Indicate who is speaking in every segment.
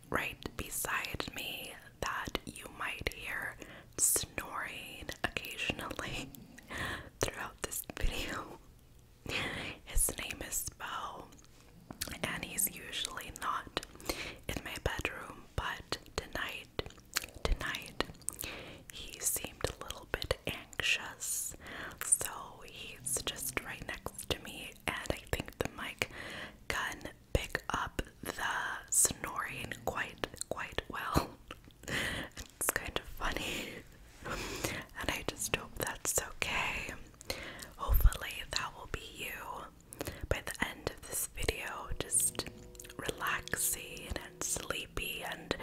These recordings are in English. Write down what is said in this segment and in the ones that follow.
Speaker 1: right beside me that you might hear snoring occasionally throughout this video. His name is Bo, and he's usually not in my bedroom, but tonight, he seemed a little bit anxious, so he's just right next to me, and I think the mic can pick up the snoring quite well. It's kind of funny, and I just hope that's okay. Hopefully that will be you by the end of this video, just relaxing and sleepy and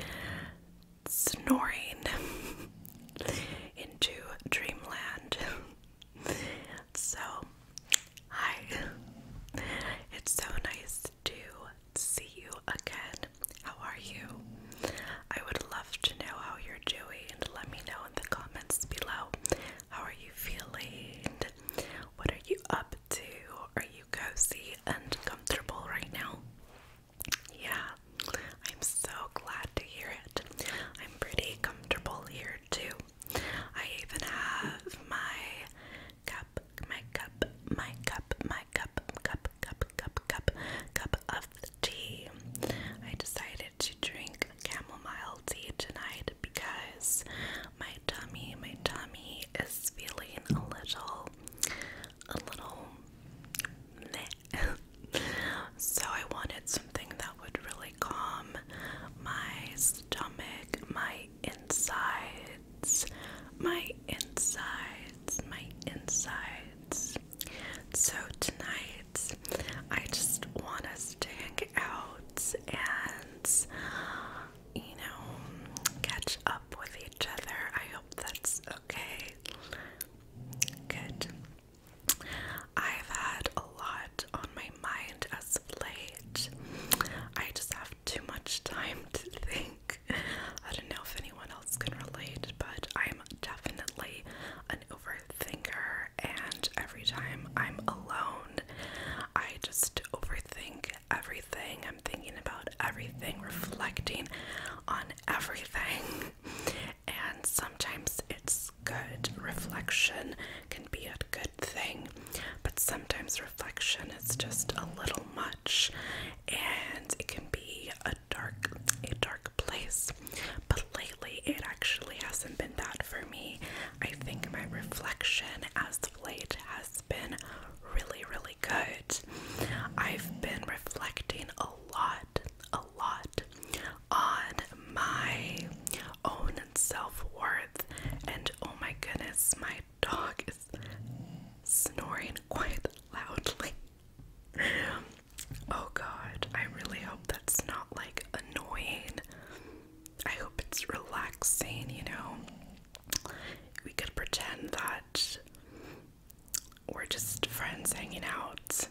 Speaker 1: snoring into dreamland. So, hi. It's so nice to see you again. How are you? I would love to know how you're doing. Let me know in the comments below. How are you feeling? What are you up to? Are you cozy and comfortable right now? Yeah, I'm so glad to hear it. I'm pretty comfortable here too. I even have my cup of tea. I decided to drink chamomile tea tonight because my tummy is feeling a little meh. So I wanted something that would really calm my stomach, my insides. So tonight, I just want us to hang out and, catch up with each other. I hope that's okay. Good. I've had a lot on my mind as of late. I just have too much time to think. I don't know if anyone else can relate, but I'm definitely an overthinker, and every time I'm alone, I just overthink everything. I'm thinking about everything, reflecting on everything, and sometimes it's good. Reflection can be a good thing, but sometimes reflection is just a little much, and it can be a dark place. But lately, it actually hasn't been that for me. I think my reflection as of late has been really good. I've been reflecting a lot on my own self-worth, and oh my goodness, my dog is snoring quite loudly. Oh god, I really hope that's not like annoying. I hope it's relaxing, We could pretend that we're just friends hanging out,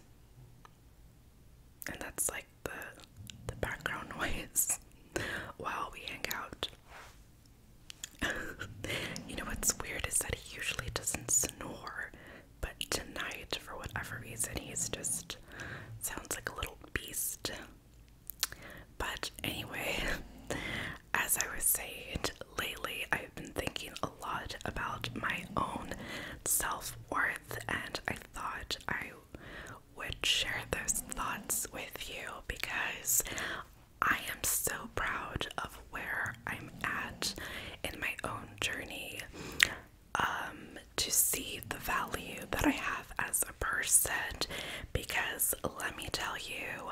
Speaker 1: and that's like the background noise while we hang out. What's weird is that he usually doesn't snore, but tonight, for whatever reason, he's just sounds like a little beast. But anyway, as I was saying, lately I've been thinking a lot about my own self-worth, and I thought I would share those thoughts with you because I am so proud of where I'm at in my own journey, to see the value that I have as a person, because let me tell you,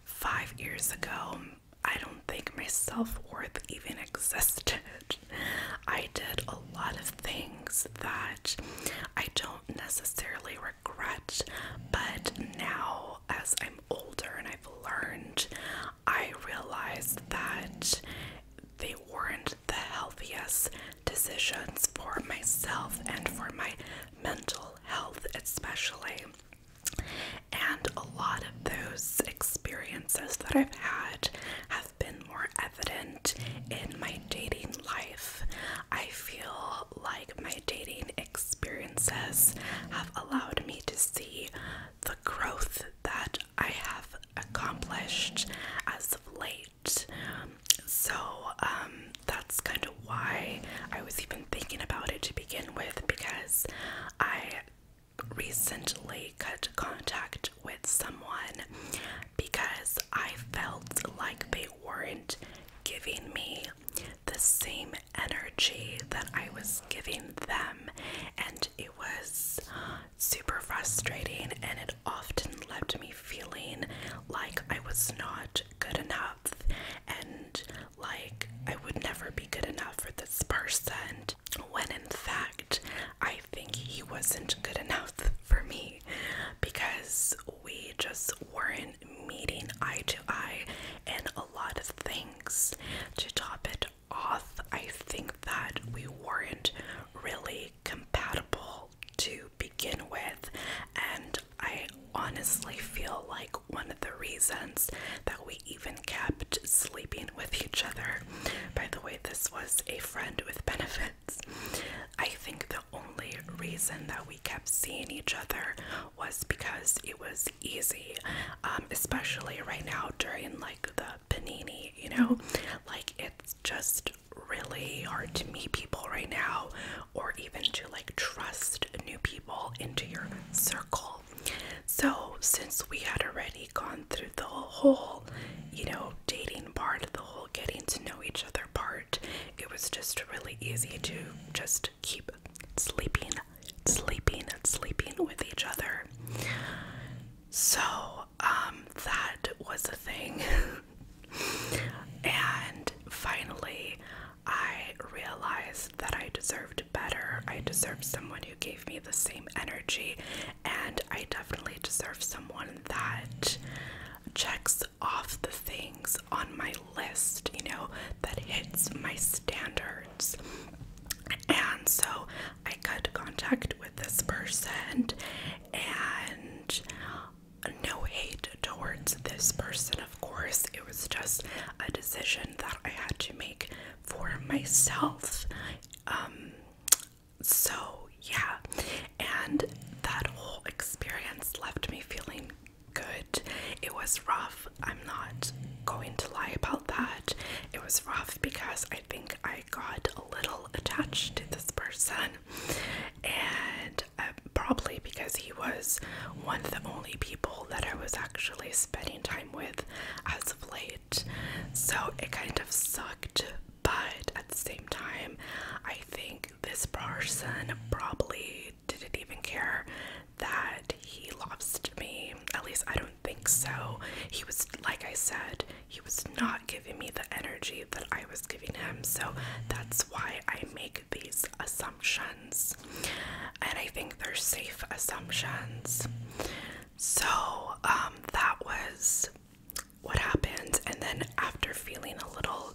Speaker 1: 5 years ago, I don't think my self-worth even existed. I did a lot of things that I don't necessarily regret, but now as I'm older and I've learned, I realize that they weren't the healthiest decisions for myself and for my mental health especially. And a lot of those experiences that I've had have been more evident in my dating life. I feel like my dating experiences have allowed me to see the growth that I have accomplished as of late. So was not good enough, and like I would never be good enough for this person, when in fact I think he wasn't good enough for me, because we just weren't meeting eye to eye in a lot of things. To top it off, I think that we weren't really compatible to begin with, and I honestly feel like one of the reasons that we even kept sleeping with each other, by the way, this was a friend with benefits, I think the only reason that we kept seeing each other was because it was easy, especially right now during like the panini, you know, like it's just really hard to meet people right now, or even to like trust new people into your circle. So since we had already gone through the whole, you know, dating part, the whole getting to know each other part, it was just really easy to just keep sleeping with each other. So that was a thing. And finally I realized that I deserved better. I deserved someone who gave me the same energy, and I definitely deserve someone that checks off the things on my list, you know, that hits my standards. And so I got contact with this person, and no hate towards this person, of course. It was just a decision that I had to make for myself. So yeah, and that whole experience left me feeling good. It was rough, I'm not going to lie about that. It was rough because I think I got a little attached to this person, and probably because he was one of the only people that I was actually spending time with as of late. So it kind of sucked, but at the same time, I think this person probably didn't even care that he lost me. At least I don't think so. He was, like I said, he was not giving me the energy that I was giving him. So that's why I make these assumptions, and I think they're safe assumptions. So that was what happened. And then after feeling a little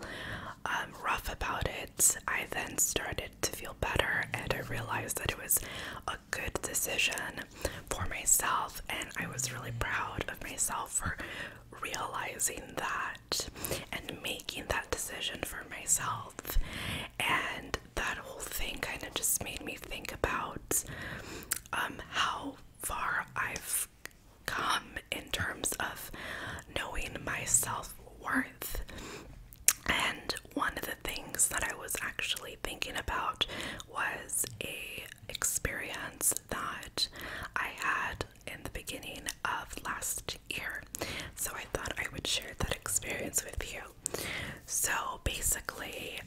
Speaker 1: rough about it, I then started to feel better, and I realized that it was a good decision for myself, and I was really proud of myself for realizing that and making that decision for myself. And that whole thing kind of just made me think about how far I've come in terms of knowing my self-worth. And one of the things that I was actually thinking about was a experience that I had in the beginning of last year. So I thought I would share that experience with you. So basically,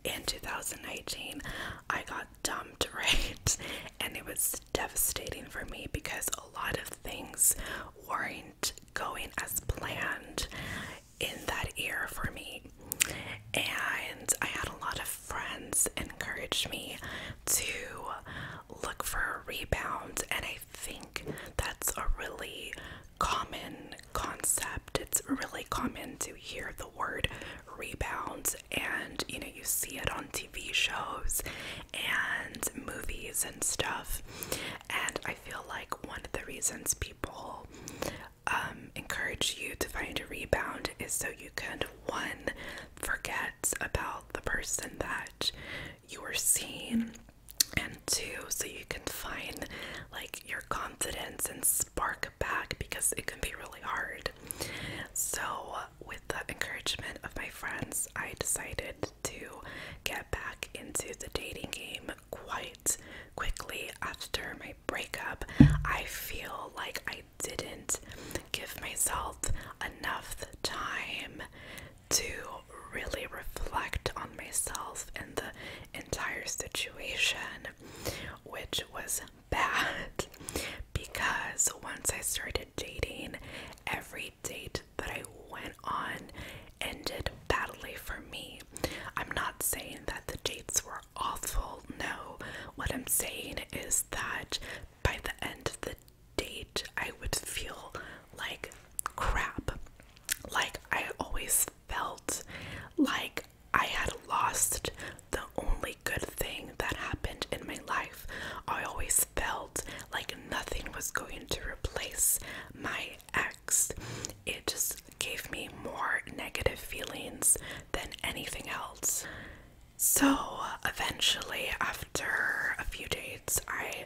Speaker 1: in 2019, I got dumped, right? And it was devastating for me because a lot of things weren't going as planned in that year for me. And I had a lot of friends encourage me to look for a rebound, and I think that's a really common concept. It's really common to hear the word rebound, and you know, you see it on TV shows and movies and stuff. And I feel like one of the reasons people encourage you to find a rebound is so you can, one, forget about the person that you were seeing, and two, so you can find like your confidence and spark back, because it can be really hard. So with the encouragement of my friends, I decided to get back into the dating game quite quickly after my breakup. I feel like I didn't give myself enough time to really reflect on myself and the entire situation, which was bad, because once I started dating, every day because my ex, it just gave me more negative feelings than anything else. So eventually, after a few dates, I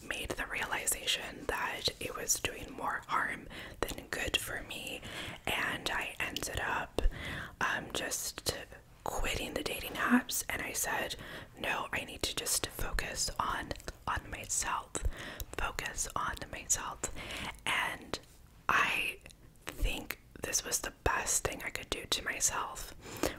Speaker 1: made the realization that it was doing more harm than good for me, and I ended up just quitting the dating apps. And I said, no, I need to just focus on myself, and I think this was the best thing I could do to myself,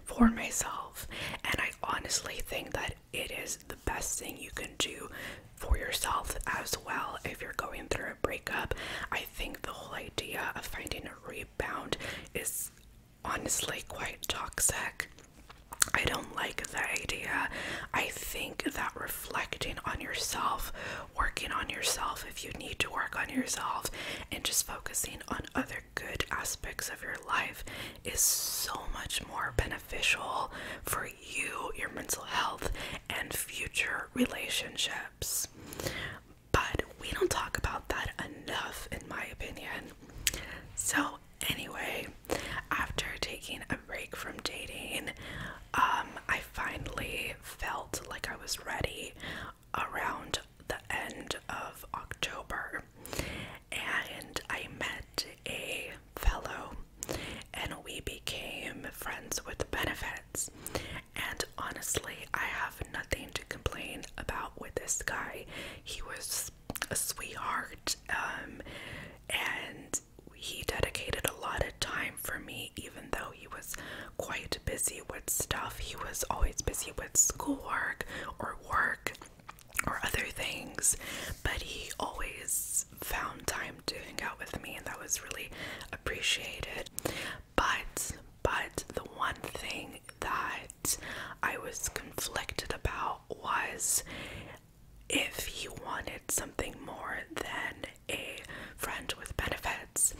Speaker 1: for myself. And I honestly think that it is the best thing you can do for yourself as well if you're going through a breakup. I think the whole idea of finding a rebound is honestly quite toxic. I don't like the idea. I think that reflecting on yourself, working on yourself if you need to work on yourself, and just focusing on other good aspects of your life is so much more beneficial for you, your mental health, and future relationships. But we don't talk about that enough, in my opinion. So anyway, after taking a break from dating, I finally felt like I was ready around the end of October, and I met a fellow, and we became friends with benefits. And honestly, I have nothing to complain about with this guy. He was a sweetheart, and he dedicated a lot of time for me, even though he was quite busy with stuff. He was always busy with schoolwork or work or other things, but he always found time to hang out with me, and that was really appreciated. But the one thing that I was conflicted about was if he wanted something more than a friend with benefits,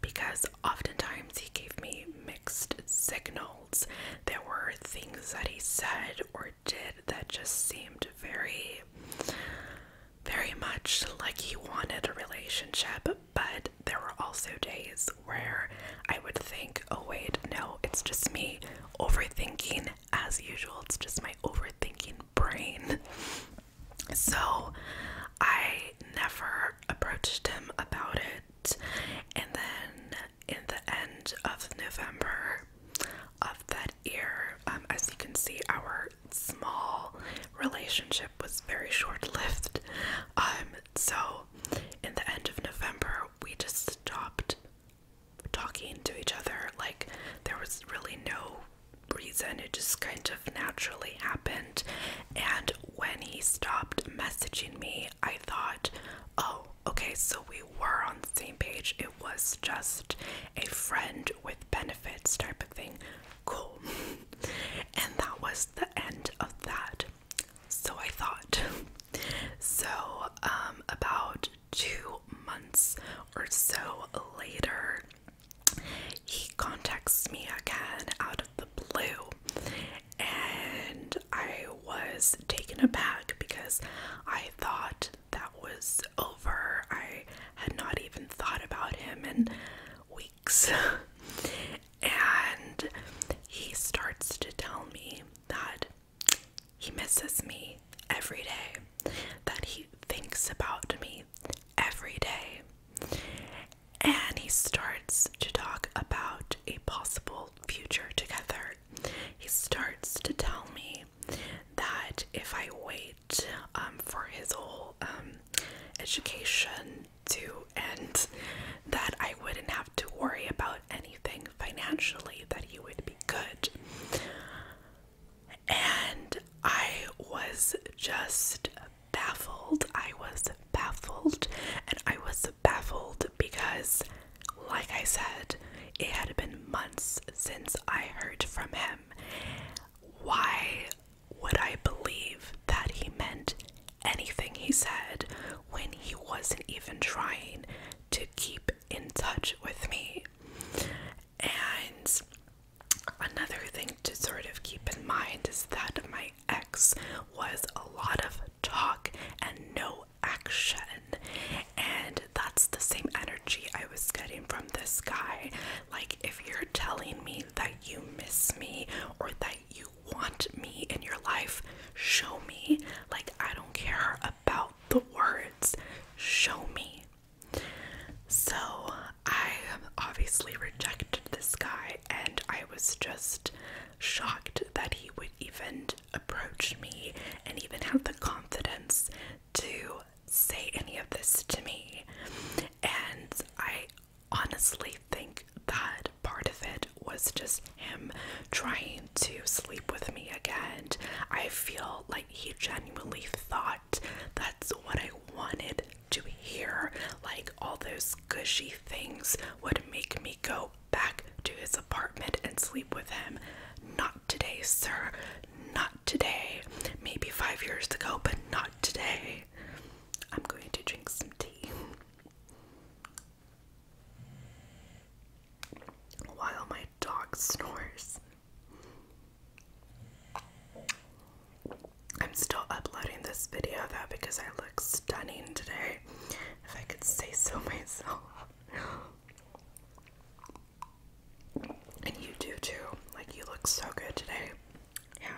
Speaker 1: because oftentimes he gave me mixed signals. There were things that he said or did that just seemed very much like he wanted a relationship, but there were also days where I would think, oh wait, no, it's just me overthinking as usual. It's just my overthinking brain. So I never approached him about it. And then in the end of November of that year, as you can see, our small relationship was very short-lived. So in the end of November, we just stopped talking to each other. Like, there was really no reason. It just kind of naturally happened. And when he stopped messaging me, I thought, oh, okay, so we were on the same page. It was just a friend with benefits type of thing. Cool. And that was the end of that. So I thought. So about 2 months or so later, he contacts me again out of the blue, and I was taken aback because I thought that was over. I had not even thought about him in weeks. And he starts to tell me that he misses me every day, that he thinks about me every day. And he starts to talk about a possible future together. He starts to tell me that if I wait for his whole education to end, that I wouldn't have to worry about anything financially, that he would be good. And I was just baffled. And I was baffled because, like I said, it had been months since I heard from him. Why would I believe that he meant anything he said when he wasn't even trying to keep in touch with me? And another thing to sort of keep in mind is that my ex was a lot of talk and no action, and that's the same energy obviously rejected this guy, and I was just shocked that he would even approach me and even have the confidence to say any of this to me. And I honestly think that part of it was just him trying to sleep with me again. I feel like he genuinely thought that's what I wanted to hear. Like, all those gushy things would make me go back to his apartment and sleep with him. Not today, sir. Not today. Maybe 5 years ago, but not today. I'm going to drink some tea while my dog snores. I'm still uploading this video though because I look stunning today, if I could say so myself. And you do too. Like, you look so good today. Yeah.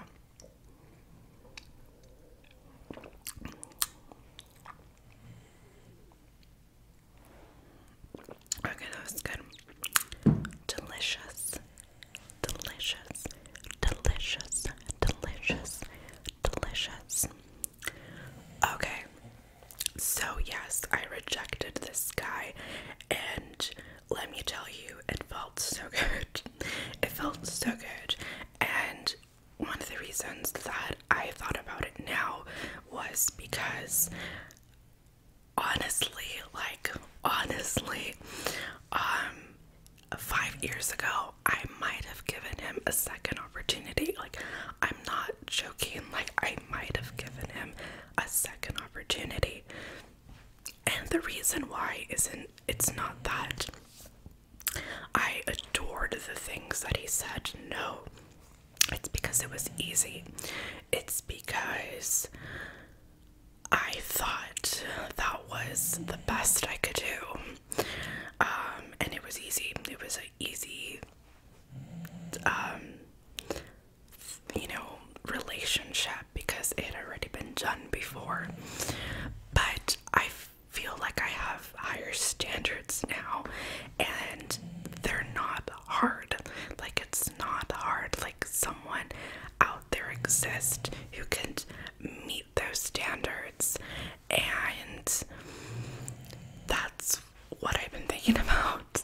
Speaker 1: Okay, that was good. Delicious. Delicious. Delicious. Delicious. Delicious. Okay. So yes, I rejected this guy, and let me tell you, it felt so good. It felt so good. And one of the reasons that I thought about it now was because honestly, 5 years ago, I might have given him a second opportunity. Like, I'm not joking. Like, I might have given him a second opportunity. And the reason why it's not that I adored the things that he said. No, it's because it was easy. It's because I thought that was the best I could do. And it was easy. It was an easy, relationship because it had already been done before. But I feel like I have higher standards now, and they're not hard. Like, it's not hard. Like, someone out there exists who can meet those standards, and that's what I've been thinking about.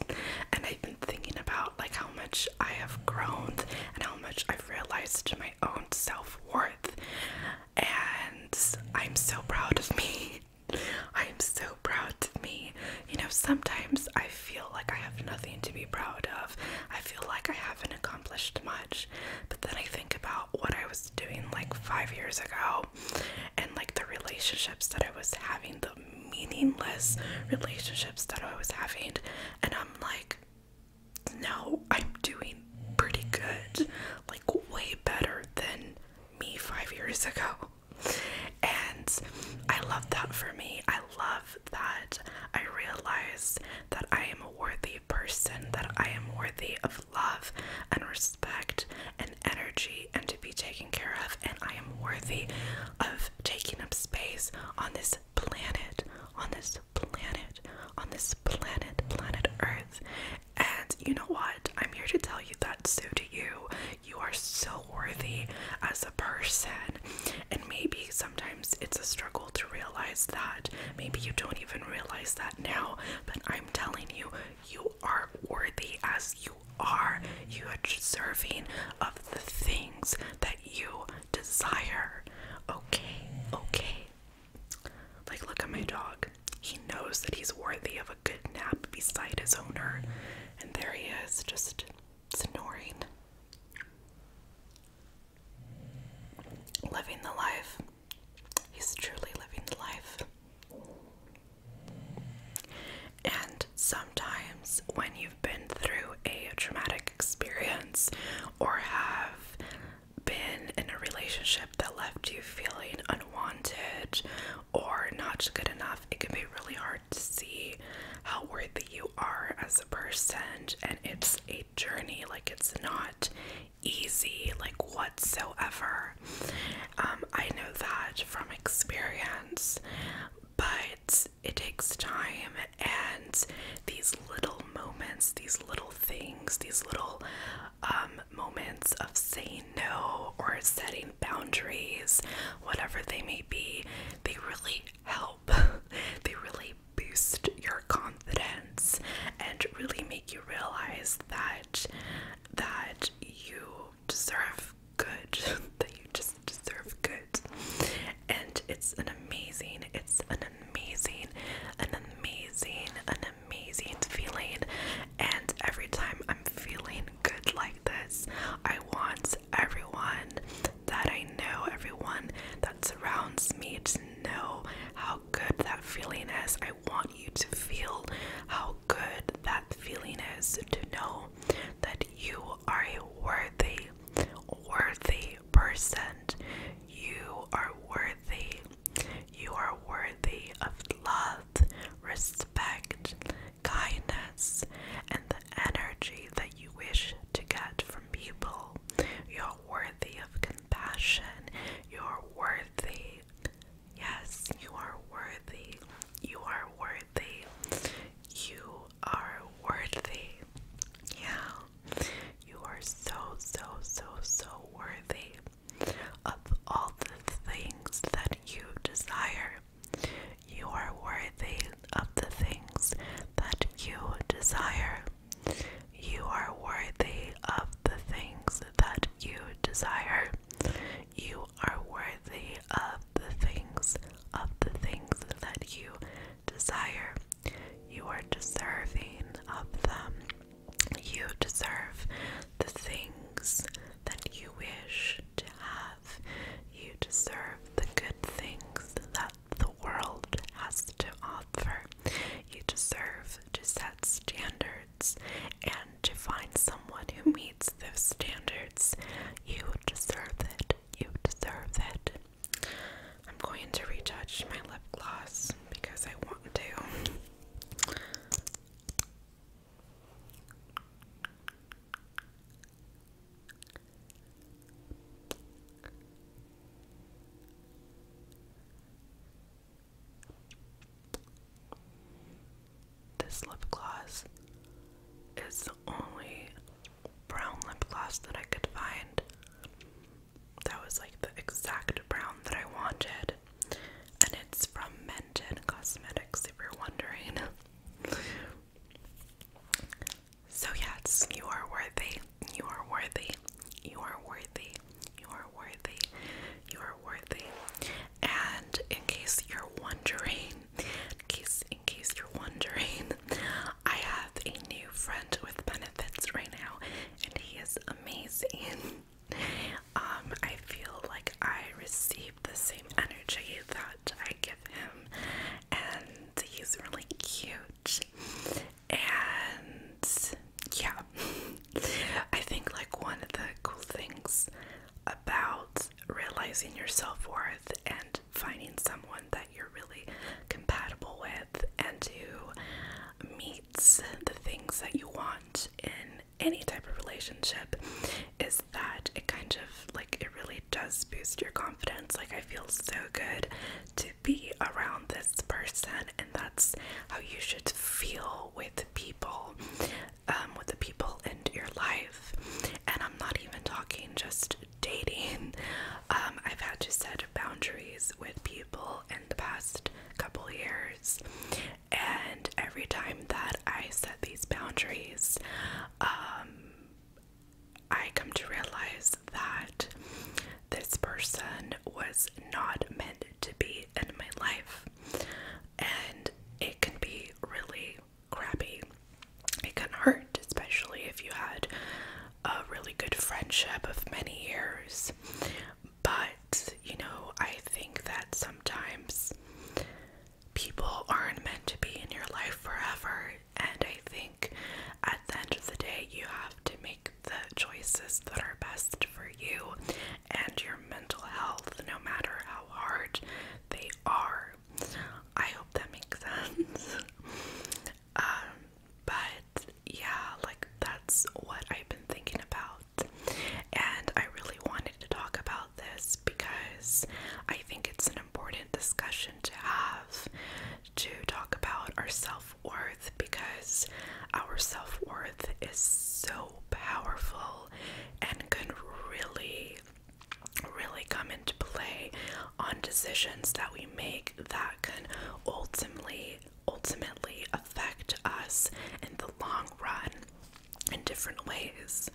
Speaker 1: And I've been thinking about like how much I have grown and how much I've realized my own self-worth, and I'm so proud of me. I'm so proud of me. Sometimes I feel like I have nothing to be proud of. I feel like I haven't accomplished much, but then I think about what I was doing like 5 years ago, and like the relationships that I was having, the meaningless relationships that I was having, and I'm like, no, I'm doing pretty good, like way better than me 5 years ago. And I love that for me. I love that I realize that I am a worthy person, that I am worthy of love and respect and energy and to be taken care of, and I am worthy of taking up space on this planet, planet Earth. And you know what? I'm here to tell you that so do you. You are so worthy as a person. And maybe sometimes it's a struggle to realize that. Maybe you don't even realize that now, but I'm telling you, you are worthy as you are. You are deserving of the things that you desire. Okay. Like, look at my dog. He knows that he's worthy of a good nap beside his owner. And there he is, just snoring. Living the life. He's truly living the life. And sometimes when you've been through a traumatic experience or have been in a relationship that left you feeling unwanted or not good enough, it can be really hard to see how worthy you are as a person. And it's a journey. Like, it's not easy, like, whatsoever. I know that from experience, but it takes time, and these little moments, these little those little moments of saying no or setting boundaries, whatever they may be, they really help. They really boost your confidence and really make you realize that you deserve good, that you just deserve good. And it's an amazing feeling. And every time I'm feeling good like this, I want everyone that I know, everyone that surrounds me, to know how good that feeling is. I want you to feel how good that feeling is, to know that you are a worthy person. You are worthy. You are worthy of love, respect, kindness, and the energy that you wish to get from people. You're worthy of compassion. You're worthy. Yes, you are worthy. You are worthy. You are worthy. Yeah. You are so worthy of all the things that you desire. You are worthy of the things that you desire. You are worthy of the things that you desire. You are worthy of the things that you desire. You are deserving of them. You deserve the things that you wish to have. You deserve the good things that the world has to offer. You deserve to set standards and to find someone who meets those standards. You deserve it. You deserve it. I'm going to retouch my lip gloss because I want to. This lip gloss is the only brown lip gloss that I could find. That was like the exact brown that I wanted. And it's from Menton Cosmetics, if you're wondering. So yes, you are worthy. You are worthy. You are worthy. You are worthy. You are worthy. And in case you're wondering, I have a new friend with benefits right now, and he is amazing. I feel like I receive the same energy that I give him, and he's really cute. And yeah, I think like one of the cool things about realizing your self-worth and finding someone that you're really compatible with and who meets the things that you want in any type of relationship is that it kind of like, it really does boost your confidence. Like, I feel so good to be around this person, and that's how you should feel with people, with the people in your life. And I'm not even talking just dating. I've had to set boundaries with people in the past couple years, and every time that I set these boundaries, I come to realize that this person was not meant to be in my life, and it can be really crappy. It can hurt, especially if you had a really good friendship of many years. But, you know, I think that sometimes people aren't meant to be in your life forever, and I think at the end of the day, you have to make the choices that are best for you and your mental health, no matter how hard they are. I hope that makes sense. But yeah, like, that's what I've been thinking about, and I really wanted to talk about this because I think it's an important discussion to have, to talk about our self-worth, because our self-worth is so powerful and can really, really come into play on decisions that we make that can ultimately affect us in the long run in different ways.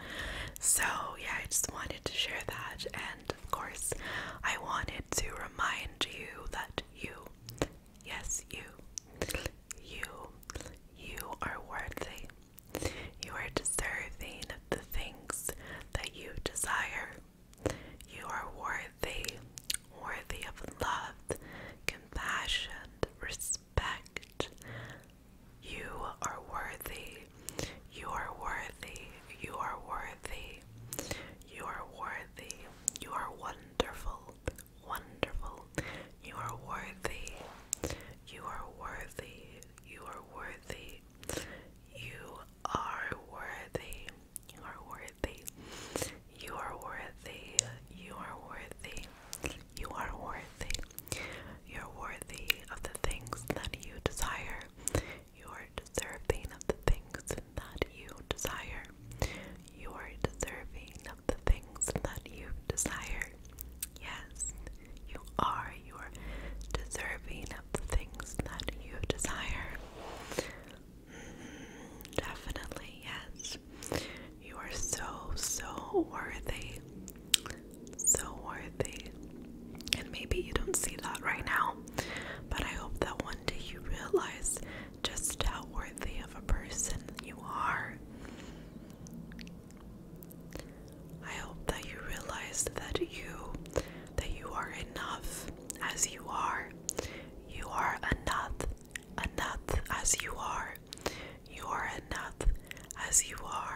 Speaker 1: So yeah, I just wanted to share that, and of course I wanted to remind you that yes, you are worthy. You are deserving of the things that you desire. You are worthy of love, compassion, respect. You are worthy. You are worthy. You are worthy. You are worthy. You are wonderful. Wonderful. You are worthy. You are worthy. You are worthy. You are worthy. You are worthy. You are worthy. You are worthy. You are worthy. You're worthy of the things that you desire. You are deserving of the things that you desire. You are deserving of the things that you desire. Yes, you are. You are deserving of the things that you desire. Definitely, yes. You are so worthy. So worthy. And maybe you don't see that right now, but I hope that one day you realize just how worthy of a person you are. I hope that you realize that you are enough as you are. You are enough as you are. You are enough as you are.